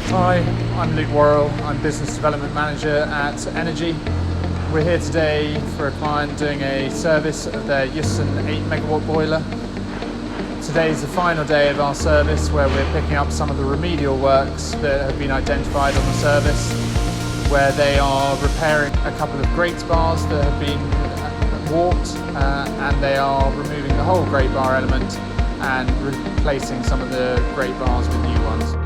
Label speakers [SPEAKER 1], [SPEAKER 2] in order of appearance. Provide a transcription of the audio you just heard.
[SPEAKER 1] Hi, I'm Luke Worrell. I'm Business Development Manager at Energy. We're here today for a client doing a service of their Jutsen 8MW boiler. Today is the final day of our service where we're picking up some of the remedial works that have been identified on the service, where they are repairing a couple of grate bars that have been warped and they are removing the whole grate bar element and replacing some of the grate bars with new ones.